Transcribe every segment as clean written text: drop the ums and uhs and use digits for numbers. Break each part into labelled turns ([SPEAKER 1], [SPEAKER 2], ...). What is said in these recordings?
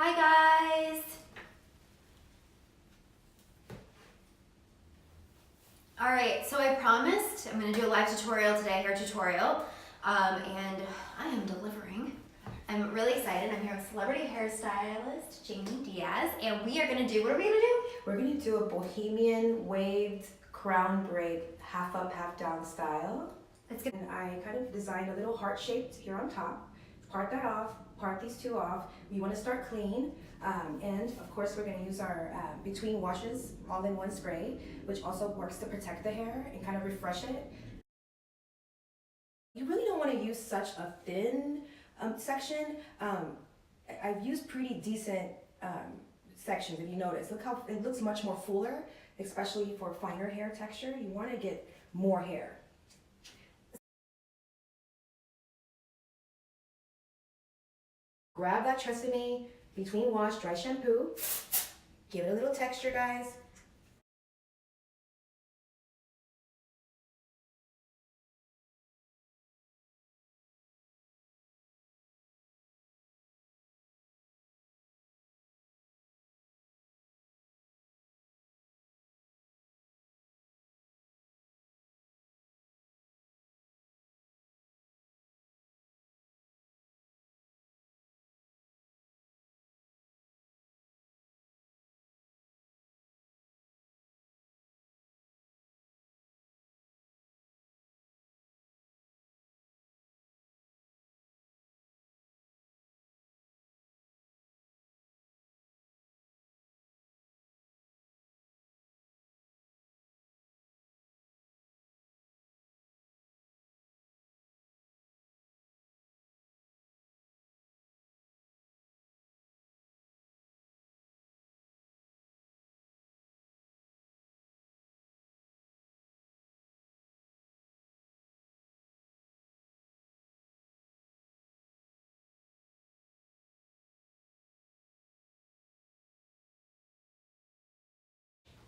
[SPEAKER 1] Hi guys! Alright, so I promised I'm going to do a live tutorial today, hair tutorial, and I am delivering. I'm really excited. I'm here with celebrity hairstylist Jamie Diaz, and we are going to do, what are we going to do?
[SPEAKER 2] We're going to do a bohemian waved crown braid, half up, half down style.
[SPEAKER 1] It's good.
[SPEAKER 2] And I kind of designed a little heart shaped here on top. Part that off, part these two off. We want to start clean, and of course we're going to use our between washes all-in-one spray, which also works to protect the hair and kind of refresh it. You really don't want to use such a thin section. I've used pretty decent sections, if you notice. Look how it looks much more fuller, especially for finer hair texture. You want to get more hair. Grab that TRESemmé between wash dry shampoo. Give it a little texture, guys.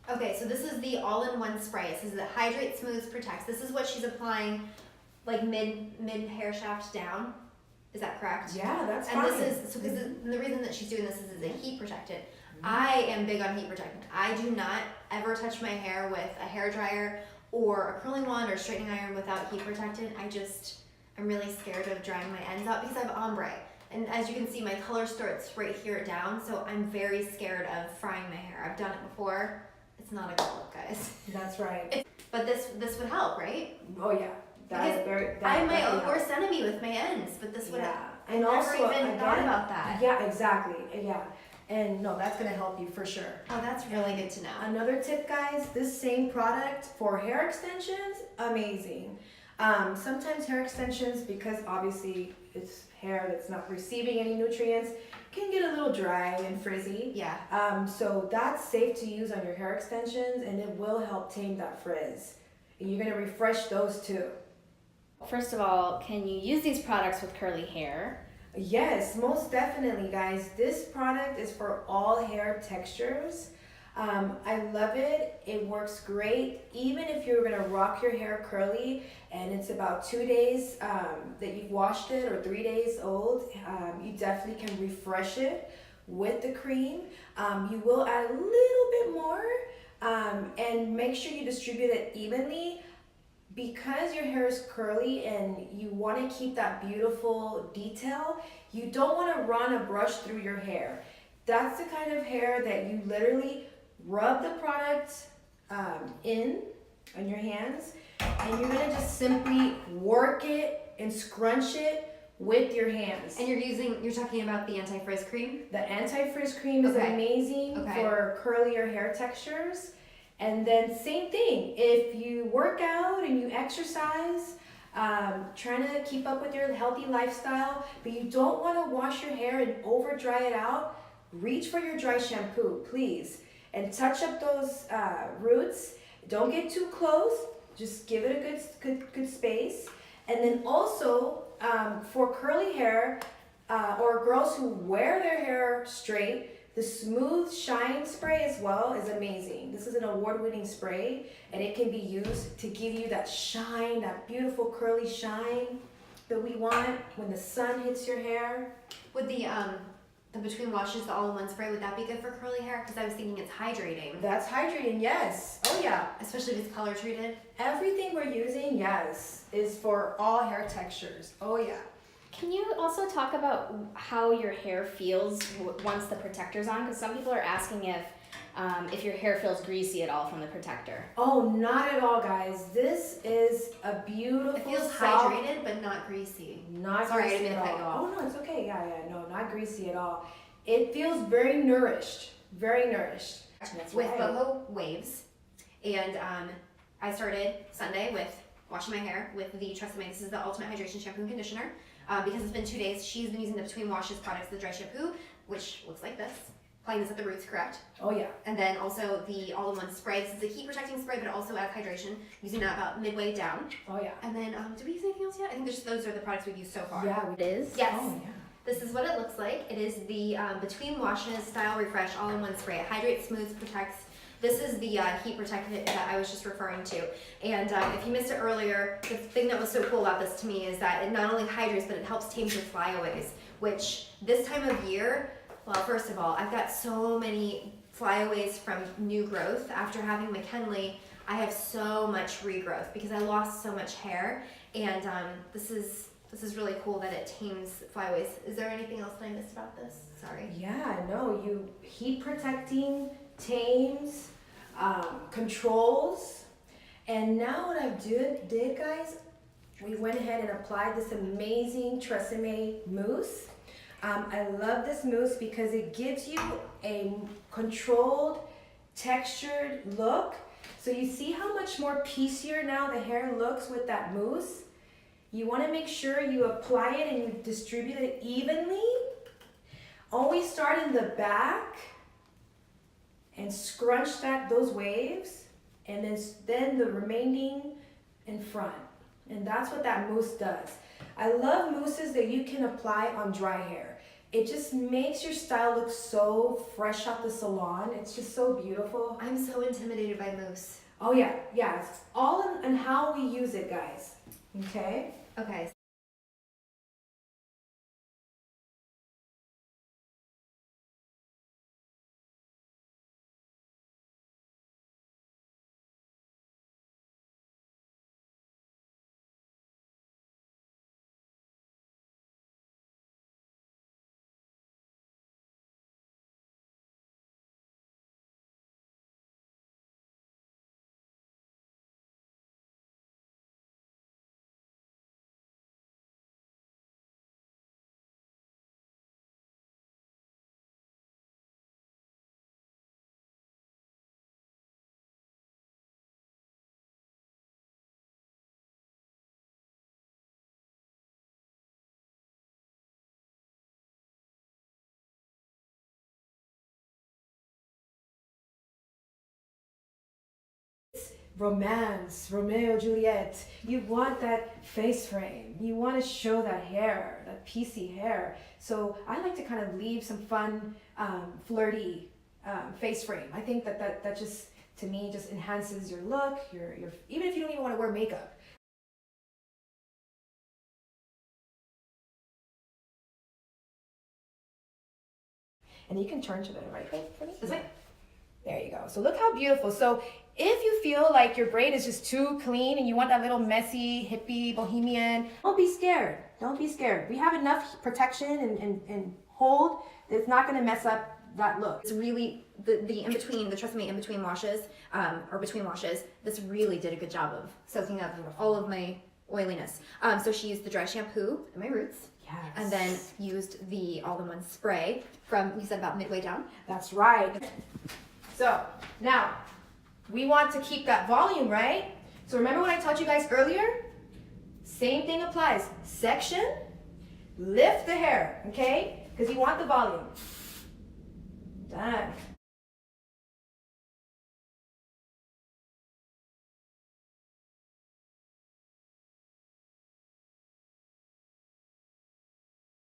[SPEAKER 1] Okay, so this is the all-in-one spray. It says that hydrates, smooths, protects. This is what she's applying, like mid hair shaft down. Is that correct?
[SPEAKER 2] Yeah, that's
[SPEAKER 1] and
[SPEAKER 2] fine.
[SPEAKER 1] And this is so because the reason that she's doing this is a heat protectant. I am big on heat protectant. I do not ever touch my hair with a hair dryer or a curling wand or straightening iron without heat protectant. I'm really scared of drying my ends out because I have ombre. And as you can see, my color starts right here down, so I'm very scared of frying my hair. I've done it before. It's not a good look, guys.
[SPEAKER 2] That's right.
[SPEAKER 1] But this would help, right?
[SPEAKER 2] Oh yeah.
[SPEAKER 1] I have my own worst enemy with my ends, but this would help.
[SPEAKER 2] And
[SPEAKER 1] I
[SPEAKER 2] also,
[SPEAKER 1] never even thought about that.
[SPEAKER 2] Yeah, exactly. Yeah. And no, that's gonna help you for sure.
[SPEAKER 1] Oh, that's really good to know.
[SPEAKER 2] Another tip, guys, this same product for hair extensions, amazing. Sometimes hair extensions, because obviously it's hair that's not receiving any nutrients, can get a little dry and frizzy.
[SPEAKER 1] Yeah.
[SPEAKER 2] So that's safe to use on your hair extensions, and it will help tame that frizz. And you're gonna refresh those too.
[SPEAKER 3] First of all, can you use these products with curly hair?
[SPEAKER 2] Yes, most definitely, guys. This product is for all hair textures. I love it. It works great. Even if you're gonna rock your hair curly and it's about 2 days that you've washed it or 3 days old, you definitely can refresh it with the cream. You will add a little bit more and make sure you distribute it evenly. Because your hair is curly and you want to keep that beautiful detail, you don't want to run a brush through your hair. That's the kind of hair that you literally rub the product in on your hands, and you're going to just simply work it and scrunch it with your hands.
[SPEAKER 1] And you're talking about the anti-frizz cream?
[SPEAKER 2] The anti-frizz cream is amazing for curlier hair textures. And then same thing, if you work out and you exercise, trying to keep up with your healthy lifestyle, but you don't want to wash your hair and over dry it out, reach for your dry shampoo, please. And touch up those roots. Don't get too close, just give it a good space. And then also, for curly hair, or girls who wear their hair straight, the Smooth Shine spray as well is amazing. This is an award-winning spray, and it can be used to give you that shine, that beautiful curly shine that we want when the sun hits your hair.
[SPEAKER 1] Would the And between washes, the all-in-one spray, would that be good for curly hair? Because I was thinking it's hydrating.
[SPEAKER 2] That's hydrating, yes. Oh yeah.
[SPEAKER 1] Especially if it's color treated.
[SPEAKER 2] Everything we're using, yes, is for all hair textures. Oh yeah.
[SPEAKER 3] Can you also talk about how your hair feels once the protector's on? Because some people are asking if your hair feels greasy at all from the protector.
[SPEAKER 2] Oh, not at all, guys. This is a beautiful,
[SPEAKER 1] It feels
[SPEAKER 2] soft,
[SPEAKER 1] hydrated, but not greasy.
[SPEAKER 2] not
[SPEAKER 1] Sorry, I
[SPEAKER 2] greasy
[SPEAKER 1] didn't mean
[SPEAKER 2] at
[SPEAKER 1] to cut you
[SPEAKER 2] all.
[SPEAKER 1] off.
[SPEAKER 2] Oh no, it's okay. Yeah, no, not greasy at all. It feels very nourished, very nourished. That's
[SPEAKER 1] With
[SPEAKER 2] right.
[SPEAKER 1] Boho waves, and I started Sunday with washing my hair with the TRESemmé. This is the Ultimate Hydration Shampoo and Conditioner. Because it's been 2 days, she's been using the Between Washes products, the dry shampoo, which looks like this. Applying this at the roots, correct?
[SPEAKER 2] Oh yeah.
[SPEAKER 1] And then also the all-in-one spray. This is a heat protecting spray, but it also adds hydration. Using that about midway down.
[SPEAKER 2] Oh yeah.
[SPEAKER 1] And then, did we use anything else yet? I think those are the products we've used so far.
[SPEAKER 2] Yeah.
[SPEAKER 3] It is?
[SPEAKER 1] Yes.
[SPEAKER 2] Oh yeah.
[SPEAKER 1] This is what it looks like. It is the Between Washes Style Refresh all-in-one spray. It hydrates, smooths, protects. This is the heat protectant that I was just referring to. And if you missed it earlier, the thing that was so cool about this to me is that it not only hydrates, but it helps tame your flyaways, which this time of year, well, first of all, I've got so many flyaways from new growth. After having McKinley, I have so much regrowth because I lost so much hair. And this is really cool that it tames flyaways. Is there anything else that I missed about this? Sorry.
[SPEAKER 2] Yeah, no, you heat protecting, tames, controls, and now what I did guys, we went ahead and applied this amazing TRESemmé mousse. I love this mousse because it gives you a controlled, textured look. So you see how much more piecier now the hair looks with that mousse? You want to make sure you apply it and you distribute it evenly. Always start in the back and scrunch those waves, and then the remaining in front. And that's what that mousse does. I love mousses that you can apply on dry hair. It just makes your style look so fresh out the salon. It's just so beautiful.
[SPEAKER 1] I'm so intimidated by mousse.
[SPEAKER 2] Oh yeah, it's all in how we use it, guys. Okay?
[SPEAKER 1] Okay.
[SPEAKER 2] Romance, Romeo, Juliet. You want that face frame. You want to show that hair, that piecey hair. So I like to kind of leave some fun, flirty face frame. I think that just, to me, just enhances your look. Your even if you don't even want to wear makeup. And you can turn to the right for me.
[SPEAKER 1] This way?
[SPEAKER 2] There you go. So look how beautiful. So if you feel like your braid is just too clean and you want that little messy, hippie, bohemian, don't be scared. Don't be scared. We have enough protection and hold that it's not going to mess up that look.
[SPEAKER 1] It's really, the in-between, the TRESemmé in-between washes, or between washes, this really did a good job of soaking up all of my oiliness. So she used the dry shampoo in my roots.
[SPEAKER 2] Yes.
[SPEAKER 1] And then used the all-in-one spray from, you said about midway down?
[SPEAKER 2] That's right. So now we want to keep that volume, right? So remember what I taught you guys earlier? Same thing applies. Section, lift the hair, okay? Because you want the volume.